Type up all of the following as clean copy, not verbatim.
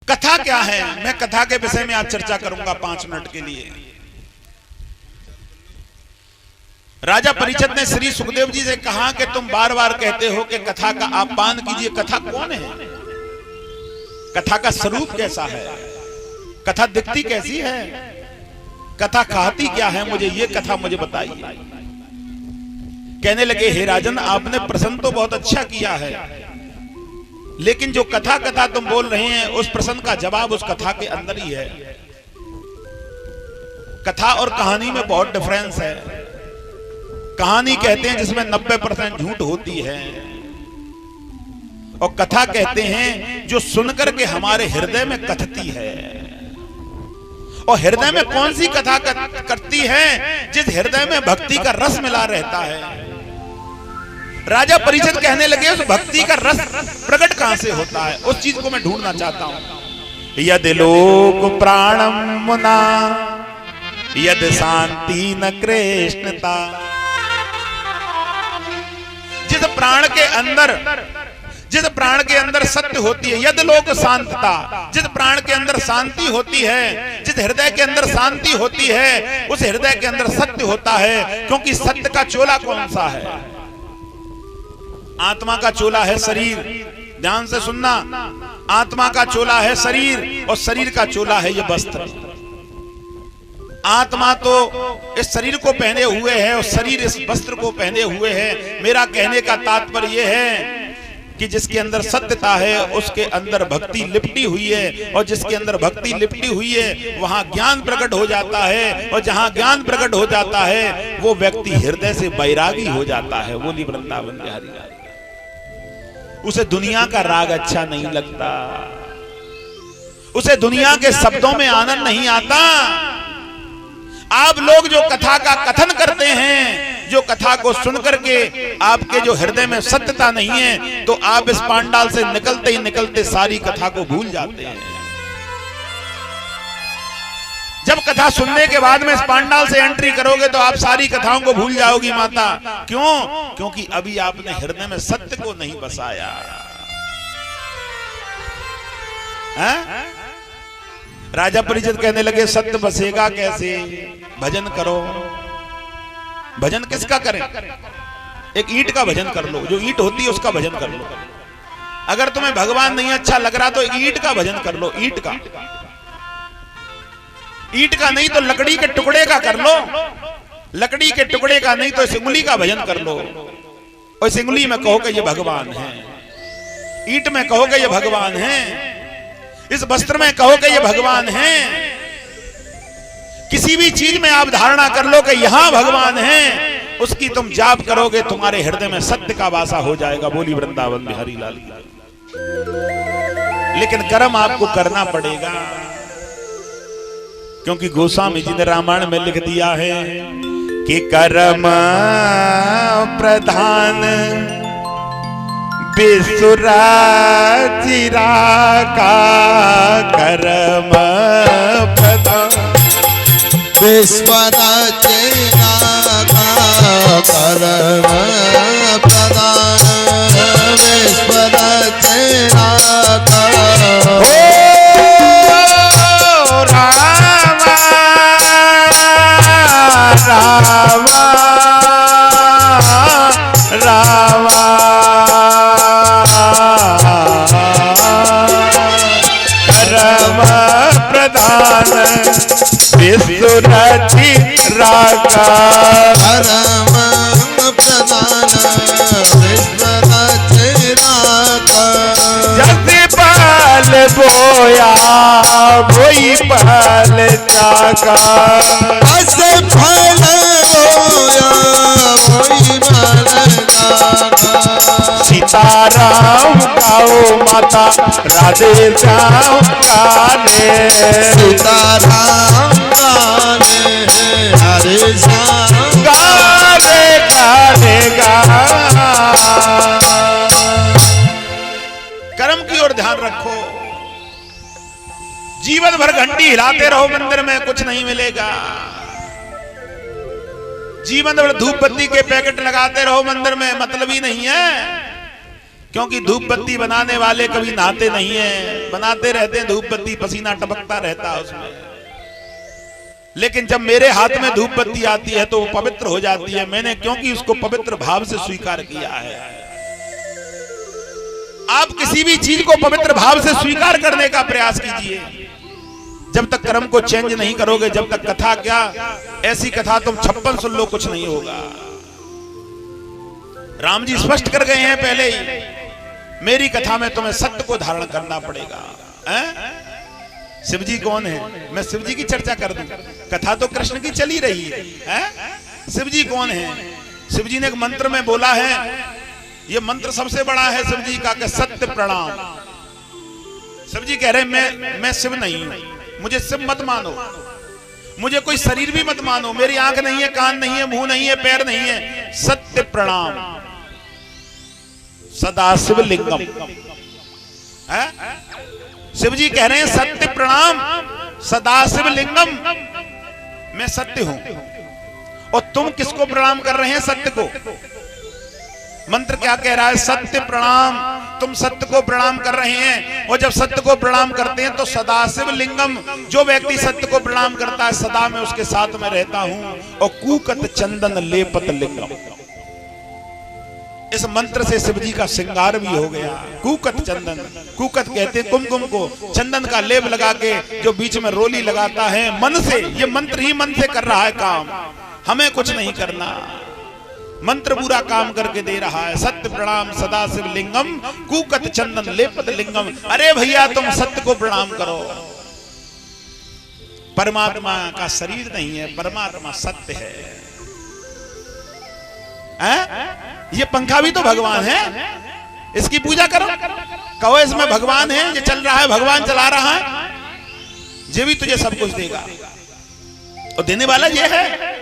कथा क्या है, मैं कथा के विषय में आज चर्चा करूंगा 5 मिनट के लिए। राजा परीक्षित ने श्री सुखदेव जी से कहा कि तुम बार बार कहते हो कि कथा का आह्वान कीजिए, कथा कौन है, कथा का स्वरूप कैसा है, कथा दिखती कैसी है, कथा कहती क्या है, मुझे ये कथा मुझे बताइए। कहने लगे हे राजन, आपने प्रश्न तो बहुत अच्छा किया है, लेकिन जो कथा कथा तुम बोल रहे हैं उस प्रश्न का जवाब उस कथा के अंदर ही है। कथा और कहानी में बहुत डिफरेंस है। कहानी कहते हैं जिसमें 90% झूठ होती है, और कथा कहते हैं जो सुनकर के हमारे हृदय में कथती है। और हृदय में कौन सी कथा करती है? जिस हृदय में भक्ति का रस मिला रहता है। राजा परीक्षित कहने लगे उस भक्ति का रस प्रकट कहां से होता है, उस चीज को मैं ढूंढना चाहता हूं। यदि लोक प्राणम मुना यदि शांति न कृष्णता। जिस प्राण के अंदर सत्य होती है, यदि लोक शांतता, जिस प्राण के अंदर शांति होती है, जिस हृदय के अंदर शांति होती है, उस हृदय के अंदर सत्य होता है। क्योंकि सत्य का चोला कौन सा है? आत्मा का चोला है शरीर, ध्यान से सुनना। आत्मा का चोला है शरीर, और शरीर का चोला है ये वस्त्र। आत्मा तो इस शरीर को पहने हुए है और शरीर इस वस्त्र को पहने हुए है। मेरा कहने का तात्पर्य यह है कि जिसके अंदर सत्यता है उसके अंदर भक्ति लिपटी हुई है, और जिसके अंदर भक्ति लिपटी हुई है वहां ज्ञान प्रकट हो जाता है, और जहां ज्ञान प्रकट हो जाता है वो व्यक्ति हृदय से बैरागी हो जाता है। बोली वृंदावन बिहारी लाल। उसे दुनिया का राग अच्छा नहीं लगता, उसे दुनिया के शब्दों में आनंद नहीं आता। आप लोग जो कथा का कथन करते हैं, जो कथा को सुनकर के आपके जो हृदय में सत्यता नहीं है, तो आप इस पांडाल से निकलते ही निकलते सारी कथा को भूल जाते हैं। जब कथा सुनने के बाद में इस पांडाल से एंट्री करोगे तो आप सारी कथाओं को भूल जाओगी माता। क्यों? क्योंकि अभी आपने हृदय में सत्य को नहीं बसाया है? राजा परीक्षित कहने लगे सत्य बसेगा कैसे? भजन करो। भजन किसका करें? एक ईंट का भजन कर लो, जो ईंट होती है उसका भजन कर लो। अगर तुम्हें भगवान नहीं अच्छा लग रहा तो ईंट का भजन कर लो। ईंट का नहीं तो लकड़ी के टुकड़े का कर लो। लकड़ी के टुकड़े का नहीं तो इस उंगली का भजन कर लो। और इस उंगली में कहो कि ये भगवान है, ईंट में कहो कि ये भगवान है, इस वस्त्र में कहो कि ये भगवान है। किसी भी चीज में आप धारणा कर लो कि यहां भगवान है, उसकी तुम जाप करोगे, तुम्हारे हृदय में सत्य का वासा हो जाएगा। बोली वृंदावन बिहारी लाल। लेकिन कर्म आपको करना पड़ेगा, क्योंकि गोस्वामी जी ने रामायण में लिख दिया है कि कर्म प्रधान विसुराचिरा का। कर्म प्रधान विश्वराचिरा का। कर्म प्रधान विश्वराचिरा का। रामा रामा कर्म प्रधान विसुरति रागा। कर्म प्रधान विश्वरति रागा। जैसे पाल बोया वही पाल जागा। ऐसे फल बोया वही फल जागा। सीताराम गाओ माता राधे श्याम गाने। सीताराम गाने हरे श्याम गाने गाने गा। कर्म की ओर ध्यान रखो। जीवन भर घंटी हिलाते रहो मंदिर में, कुछ नहीं मिलेगा। जीवन भर धूप बत्ती के पैकेट लगाते रहो मंदिर में, मतलब ही नहीं है। क्योंकि धूप बत्ती बनाने वाले कभी नहाते नहीं है, बनाते रहते हैं धूप बत्ती, पसीना टपकता रहता है उसमें। लेकिन जब मेरे हाथ में धूप बत्ती आती है तो वो पवित्र हो जाती है। मैंने क्योंकि उसको पवित्र भाव से स्वीकार किया है। आप किसी भी चीज को पवित्र भाव से स्वीकार करने का प्रयास कीजिए। जब तक कर्म को चेंज नहीं करोगे, जब तक कथा क्या, ऐसी कथा तुम 56 सुन लो, कुछ नहीं होगा। राम जी स्पष्ट कर गए हैं पहले ही, मेरी कथा में तुम्हें सत्य को धारण करना पड़ेगा। शिव जी कौन है? मैं शिव जी की चर्चा कर दूं? कथा तो कृष्ण की चली रही है। शिव जी कौन है? शिव जी ने एक मंत्र में बोला है, ये मंत्र सबसे बड़ा है शिव जी का, कि सत्य प्रणाम। शिव जी कह रहे हैं मैं शिव नहीं हूं, मुझे शिव मत मानो, मुझे कोई शरीर भी मत मानो, मेरी आंख नहीं है, कान नहीं है, मुंह नहीं है, पैर नहीं है। सत्य प्रणाम सदाशिव लिंगम। शिव जी कह रहे हैं सत्य प्रणाम सदाशिव लिंगम, मैं सत्य हूं। और तुम किसको प्रणाम कर रहे हैं? सत्य को। मंत्र क्या कह रहा है? सत्य प्रणाम। तुम सत्य को प्रणाम कर रहे हैं, और जब सत्य को प्रणाम करते हैं तो सदाशिव लिंगम, जो व्यक्ति सत्य को प्रणाम करता है सदा मैं उसके साथ में रहता हूं। और कूकत चंदन लेपत लिंगम, इस मंत्र से शिव जी का श्रृंगार भी हो गया। कूकत चंदन, कूकत कहते हैं कुमकुम को, चंदन का लेप लगा के जो बीच में रोली लगाता है मन से, ये मंत्र ही मन से कर रहा है काम, हमें कुछ नहीं करना, मंत्र पूरा काम करके दे रहा है। सत्य प्रणाम सदाशिव लिंगम कूकत चंदन लेपत लिंगम। अरे भैया तुम सत्य को प्रणाम करो। परमात्मा का शरीर नहीं है, परमात्मा सत्य है। ये पंखा भी तो भगवान है, इसकी पूजा करो। कहो इसमें भगवान है, ये चल रहा है, भगवान चला रहा है, ये भी तुझे सब कुछ देगा और देने वाला ये है।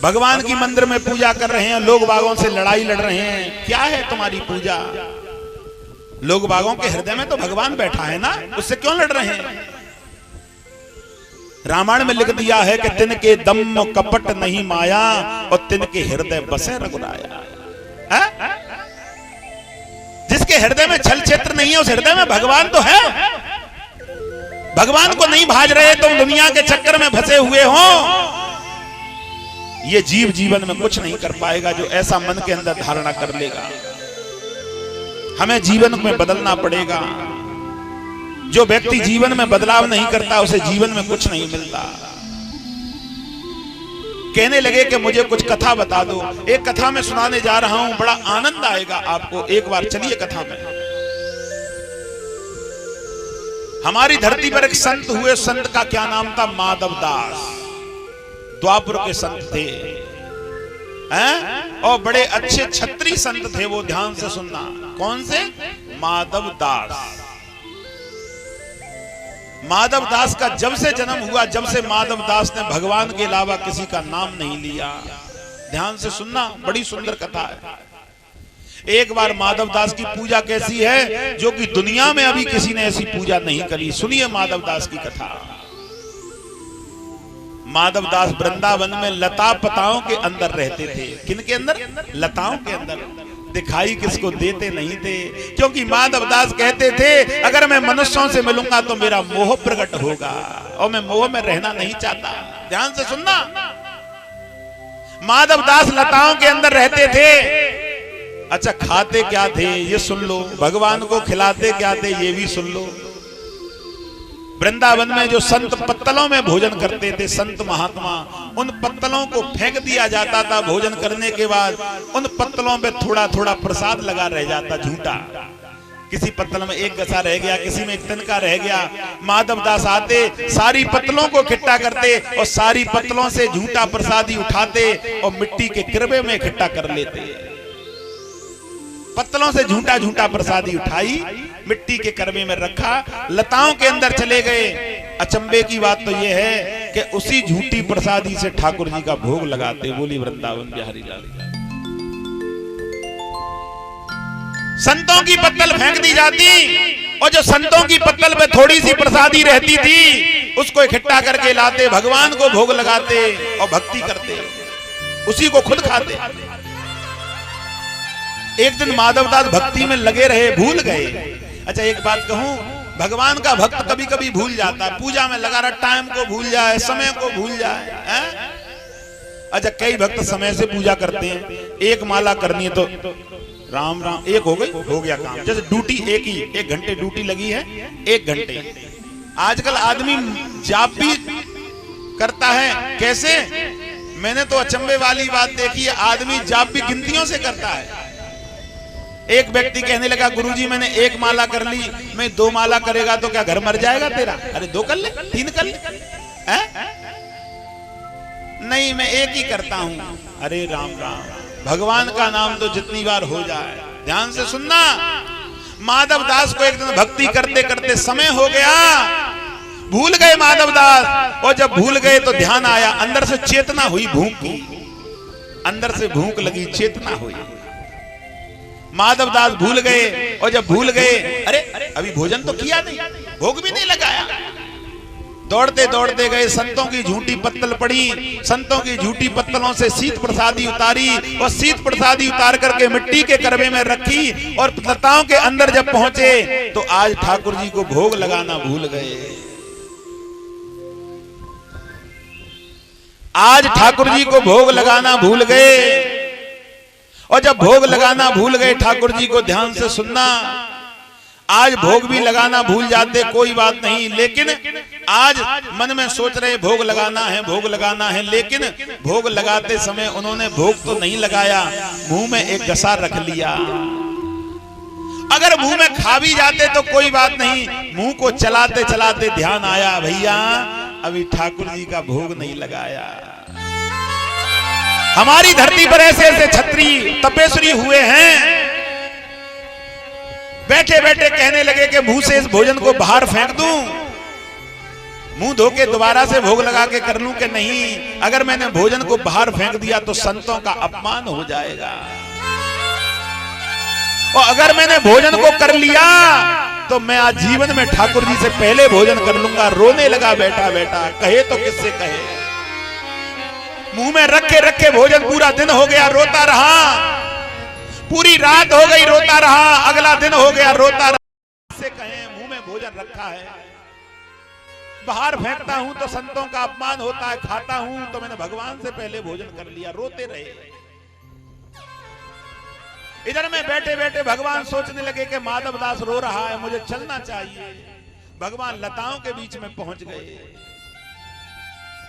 भगवान की मंदिर में पूजा कर रहे हैं, लोग बागों से लड़ाई लड़ रहे हैं, क्या है तुम्हारी पूजा? लोग बागों के हृदय में तो भगवान बैठा है ना, उससे क्यों लड़ रहे हैं? रामायण में लिख दिया है कि तिनके दम कपट नहीं माया, और तिनके हृदय बसे रघुराया। जिसके हृदय में छल क्षेत्र नहीं है उस हृदय में भगवान तो है। भगवान को नहीं भाज रहे तुम दुनिया के चक्कर में फंसे हुए हो। ये जीव जीवन में कुछ नहीं कर पाएगा जो ऐसा मन के अंदर धारणा कर लेगा। हमें जीवन में बदलना पड़ेगा। जो व्यक्ति जीवन में बदलाव नहीं करता उसे जीवन में कुछ नहीं मिलता। कहने लगे कि मुझे कुछ कथा बता दो। एक कथा में सुनाने जा रहा हूं, बड़ा आनंद आएगा आपको। एक बार चलिए कथा में। हमारी धरती पर एक संत हुए, संत का क्या नाम था? माधव दास। द्वापर के संत थे और बड़े अच्छे क्षत्रिय संत थे वो। ध्यान से सुनना। कौन से? माधव दास। माधव दास का जब से जन्म हुआ, जब से माधव दास ने भगवान के अलावा किसी का नाम नहीं लिया। ध्यान से सुनना, बड़ी सुंदर कथा है। एक बार माधव दास की पूजा कैसी है जो कि दुनिया में अभी किसी ने ऐसी पूजा नहीं करी। सुनिए माधव दास की कथा। माधव दास वृंदावन में लता पताओं के अंदर रहते थे। किन के अंदर? लताओं के अंदर। दिखाई किसको देते नहीं थे, क्योंकि माधव दास कहते थे अगर मैं मनुष्यों से मिलूंगा तो मेरा मोह प्रकट होगा और मैं मोह में रहना नहीं चाहता। ध्यान से सुनना। माधव दास लताओं के अंदर रहते थे। अच्छा, खाते क्या थे ये सुन लो, भगवान को खिलाते क्या थे ये भी सुन लो। वृंदावन में जो संत पत्तलों में भोजन करते थे, संत महात्मा, उन पत्तलों को फेंक दिया जाता था। भोजन करने के बाद उन पत्तलों पे थोड़ा थोड़ा प्रसाद लगा रह जाता, झूठा। किसी पत्तल में एक गसा रह गया, किसी में एक तिनका रह गया। माधव दास आते, सारी पत्तलों को इकट्ठा करते और सारी पत्तलों से झूठा प्रसादी उठाते और मिट्टी के किरबे में इकट्ठा कर लेते। पत्तलों से झूठा झूठा प्रसादी उठाई, मिट्टी के करबे में रखा, लताओं के अंदर चले गए। अचंबे की बात तो यह है कि उसी झूठी प्रसादी से ठाकुर जी का भोग लगाते। बोली वृंदावन बिहारी लाल। संतों की पत्तल फेंक दी जाती और जो संतों की पत्तल पे थोड़ी सी प्रसादी रहती थी उसको इकट्ठा करके लाते, भगवान को भोग लगाते और भक्ति करते, उसी को खुद खाते। एक दिन माधवदास भक्ति में लगे रहे, भूल गए। अच्छा एक बात कहूं, भगवान का भक्त कभी कभी भूल जाता है, पूजा में लगा रहा, टाइम को भूल जाए, समय को भूल जाए, है? अच्छा कई भक्त समय से पूजा करते हैं, एक माला करनी है तो राम राम, एक हो गई, हो गया काम। जैसे ड्यूटी एक ही, 1 घंटे ड्यूटी लगी है, 1 घंटे। आजकल आदमी जाप भी करता है, कैसे? मैंने तो अचंभे वाली बात देखी है, आदमी जाप भी गिनतियों से करता है। एक व्यक्ति कहने लगा, गुरुजी मैंने 1 माला कर ली, मैं 2 माला करेगा तो क्या घर मर जाएगा तेरा? अरे 2 कर ले, 3 कर ले, है? नहीं मैं 1 ही करता हूं। अरे राम राम, भगवान का नाम तो जितनी बार हो जाए। ध्यान से सुनना, माधवदास को एक दिन भक्ति करते करते समय हो गया, भूल गए माधवदास। और जब भूल गए तो ध्यान आया, अंदर से चेतना हुई, भूख की, अंदर से भूख लगी, चेतना हुई। माधवदास भूल गए, और जब भूल गए, अरे अभी भोजन तो किया नहीं, भोग भी नहीं लगाया। दौड़ते दौड़ते गए, संतों की झूठी पत्तल पड़ी, संतों की झूठी पत्तलों से शीत प्रसादी उतारी, और शीत प्रसादी उतार करके मिट्टी के करवे में रखी, और लताओं के अंदर जब पहुंचे तो आज ठाकुर जी को भोग लगाना भूल गए। आज ठाकुर जी को भोग लगाना भूल गए, और जब भोग लगाना भूल गए, ठाकुर जी को ध्यान से सुनना, आज भोग भी लगाना भूल जाते कोई बात नहीं, लेकिन आज मन में सोच रहे भोग लगाना है, भोग लगाना है, लेकिन भोग लगाते समय उन्होंने भोग तो नहीं लगाया, मुंह में एक गसा रख लिया। अगर मुंह में खा भी जाते तो कोई बात नहीं, मुंह को चलाते चलाते ध्यान आया, भैया अभी ठाकुर जी का भोग नहीं लगाया। हमारी धरती पर ऐसे ऐसे छत्री तपेश्वरी हुए हैं, बैठे बैठे कहने लगे कि मुंह से इस भोजन को बाहर फेंक दूं, मुंह धो के दोबारा से भोग लगा के कर लूं कि नहीं, अगर मैंने भोजन को बाहर फेंक दिया तो संतों का अपमान हो जाएगा, और अगर मैंने भोजन को कर लिया तो मैं आज जीवन में ठाकुर जी से पहले भोजन कर लूंगा। रोने लगा बैठा बैठा, कहे तो किससे कहे, मुंह में रखे रखे भोजन पूरा दिन हो गया रोता रहा, पूरी रात हो गई रोता रहा, अगला दिन हो गया रोता रहा। से कहें मुंह में भोजन रखा है, बाहर फेंकता हूं तो संतों का अपमान होता है, खाता हूं तो मैंने भगवान से पहले भोजन कर लिया, रोते रहे। इधर में बैठे बैठे भगवान सोचने लगे कि माधवदास रो रहा है, मुझे चलना चाहिए। भगवान लताओं के बीच में पहुंच गए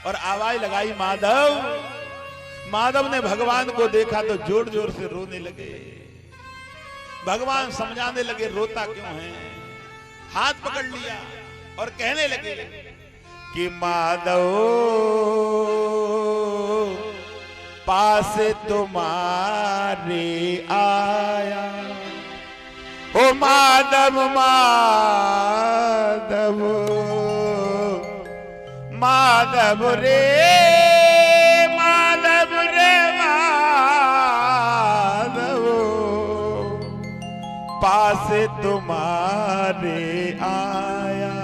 और आवाज लगाई, माधव। माधव ने भगवान को देखा तो जोर जोर से रोने लगे। भगवान समझाने लगे रोता क्यों है, हाथ पकड़ लिया और कहने लगे कि माधव पास तुम्हारे आया, ओ माधव माधव माधव रे माधव रे माधव पास तुम्हारे आया,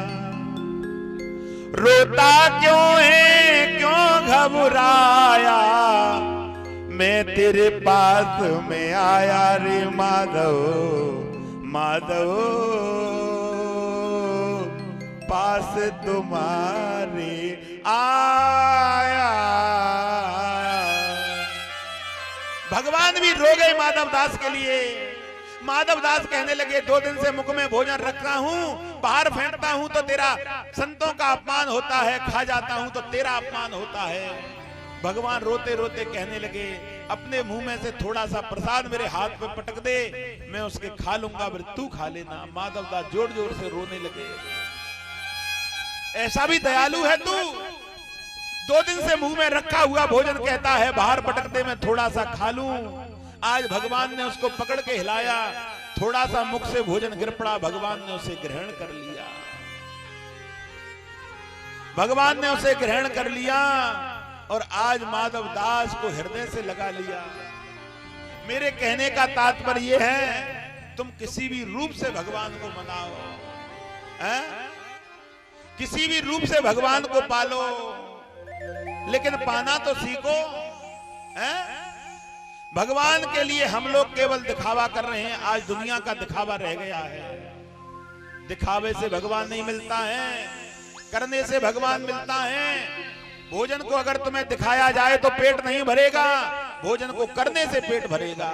रोता क्यों है क्यों घबराया, मैं तेरे पास में आया रे माधव माधव पास तुम्हारे आया। भगवान भी रो गए माधवदास के लिए। माधवदास कहने लगे 2 दिन से मुख में भोजन रखता हूं, बाहर फेंकता हूं तो तेरा संतों का अपमान होता है, खा जाता हूं तो तेरा अपमान होता है। भगवान रोते रोते कहने लगे, अपने मुंह में से थोड़ा सा प्रसाद मेरे हाथ पे पटक दे, मैं उसके खा लूंगा, फिर तू खा लेना। माधवदास जोर जोर से रोने लगे, ऐसा भी दयालु है तू, 2 दिन से मुंह में रखा हुआ भोजन कहता है बाहर पटक दे, मैं थोड़ा सा खा लूं। आज भगवान ने उसको पकड़ के हिलाया, थोड़ा सा मुख से भोजन गिर पड़ा, भगवान ने उसे ग्रहण कर लिया। भगवान ने उसे ग्रहण कर लिया और आज माधवदास को हृदय से लगा लिया। मेरे कहने का तात्पर्य यह है, तुम किसी भी रूप से भगवान को मनाओ, किसी भी रूप से भगवान को पालो, लेकिन पाना तो सीखो। भगवान के लिए हम लोग केवल दिखावा कर रहे हैं। आज दुनिया का दिखावा रह गया है। दिखावे से भगवान नहीं मिलता है, करने से भगवान मिलता है। भोजन को अगर तुम्हें दिखाया जाए तो पेट नहीं भरेगा, भोजन को करने से पेट भरेगा।